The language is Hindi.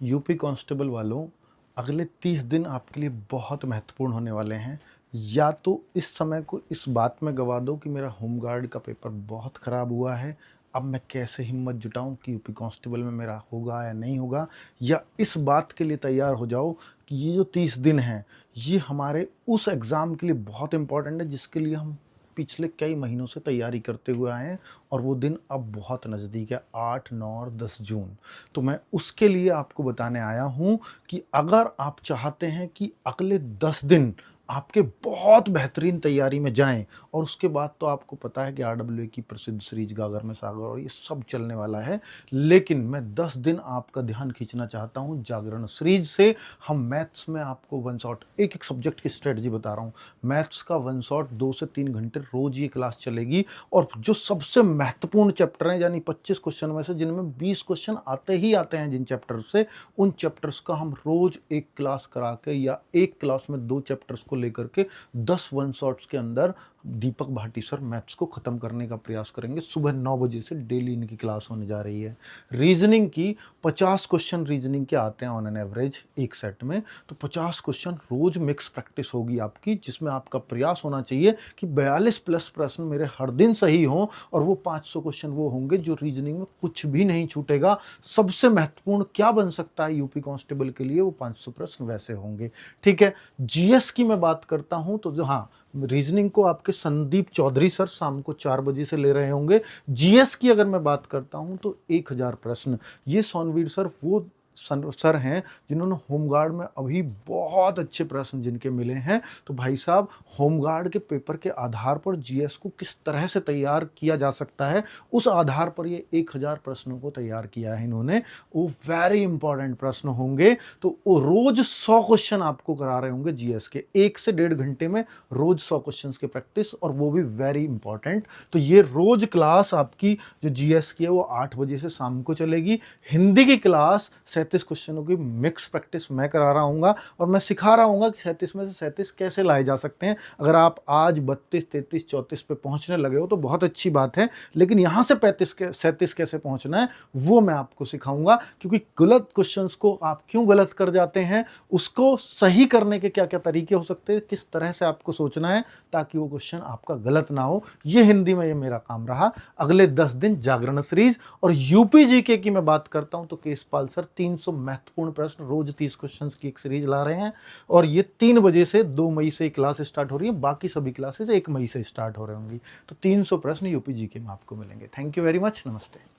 यूपी कांस्टेबल वालों, अगले 30 दिन आपके लिए बहुत महत्वपूर्ण होने वाले हैं। या तो इस समय को इस बात में गवा दो कि मेरा होमगार्ड का पेपर बहुत ख़राब हुआ है, अब मैं कैसे हिम्मत जुटाऊँ कि यूपी कांस्टेबल में मेरा होगा या नहीं होगा, या इस बात के लिए तैयार हो जाओ कि ये जो 30 दिन हैं, ये हमारे उस एग्ज़ाम के लिए बहुत इम्पोर्टेंट है जिसके लिए हम पिछले कई महीनों से तैयारी करते हुए आए हैं और वो दिन अब बहुत नज़दीक है, 8, 9 और 10 जून। तो मैं उसके लिए आपको बताने आया हूँ कि अगर आप चाहते हैं कि अगले 10 दिन आपके बहुत बेहतरीन तैयारी में जाएँ और उसके बाद तो आपको पता है कि आरडब्ल्यूए की प्रसिद्ध सीरीज़ गागर में सागर और ये सब चलने वाला है। लेकिन मैं 10 दिन आपका ध्यान खींचना चाहता हूँ जागरण सीरीज़ से। हम मैथ्स में आपको वन शॉट एक-एक सब्जेक्ट की स्ट्रैटेजी बता रहा हूँ। मैथ्स का वन शॉट 2 से 3 घंटे रोज़ ये क्लास चलेगी और जो सबसे महत्वपूर्ण चैप्टर हैं यानी 25 क्वेश्चन में से जिनमें 20 क्वेश्चन आते ही आते हैं जिन चैप्टर से, उन चैप्टर्स का हम रोज़ एक क्लास करा के या एक क्लास में 2 चैप्टर्स को लेकर के 10 वन शॉट्स के अंदर दीपक भाटी सर मैथ्स को ख़त्म करने का प्रयास करेंगे। सुबह 9 बजे से डेली इनकी क्लास होने जा रही है। रीजनिंग की 50 क्वेश्चन रीजनिंग के आते हैं ऑन एन एवरेज एक सेट में, तो 50 क्वेश्चन रोज मिक्स प्रैक्टिस होगी आपकी, जिसमें आपका प्रयास होना चाहिए कि 42 प्लस प्रश्न मेरे हर दिन सही हों और वो 500 क्वेश्चन वो होंगे जो रीजनिंग में कुछ भी नहीं छूटेगा। सबसे महत्वपूर्ण क्या बन सकता है यूपी कांस्टेबल के लिए, वो 500 प्रश्न वैसे होंगे। ठीक है, जीएस की मैं बात करता हूं तो जो हाँ, रीजनिंग को आपके संदीप चौधरी सर शाम को 4 बजे से ले रहे होंगे। जीएस की अगर मैं बात करता हूं तो 1000 प्रश्न, ये सोनवीर सर वो सर हैं जिन्होंने होमगार्ड में अभी बहुत अच्छे प्रश्न जिनके मिले हैं। तो भाई साहब, होमगार्ड के पेपर के आधार पर जीएस को किस तरह से तैयार किया जा सकता है, उस आधार पर ये 1000 प्रश्नों को तैयार किया है इन्होंने। वो वेरी इंपॉर्टेंट प्रश्न होंगे। तो वो रोज 100 क्वेश्चन आपको करा रहे होंगे जीएस के, 1 से 1.5 घंटे में रोज 100 क्वेश्चन की प्रैक्टिस, और वो भी वेरी इंपॉर्टेंट। तो ये रोज क्लास आपकी जो जीएस की है वो 8 बजे से शाम को चलेगी। हिंदी की क्लास 37 क्वेश्चनों की मिक्स प्रैक्टिस मैं करा रहा हूँ और मैं सिखा रहा हूँ कि 37 में से 37 कैसे लाए जा सकते हैं। अगर आप आज 32, 33, 34 पे पहुंचने लगे हो तो बहुत अच्छी बात है, लेकिन यहां से 37 कैसे पहुंचना है वो मैं आपको सिखाऊंगा। क्योंकि गलत क्वेश्चंस को आप क्यों गलत कर जाते हैं, उसको सही करने के क्या क्या तरीके हो सकते हैं, किस तरह से आपको सोचना है ताकि वो क्वेश्चन आपका गलत ना हो। ये हिंदी में ये मेरा काम रहा। अगले 10 दिन जागरण सीरीज। और यूपी जीके की मैं बात करता हूं तो केशपाल सर 300 महत्वपूर्ण प्रश्न रोज 30 क्वेश्चंस की एक सीरीज ला रहे हैं और ये 3 बजे से 2 मई से क्लास स्टार्ट हो रही है, बाकी सभी क्लासेस 1 मई से स्टार्ट हो रही होंगी। तो 300 प्रश्न यूपी जीके में आपको मिलेंगे। थैंक यू वेरी मच, नमस्ते।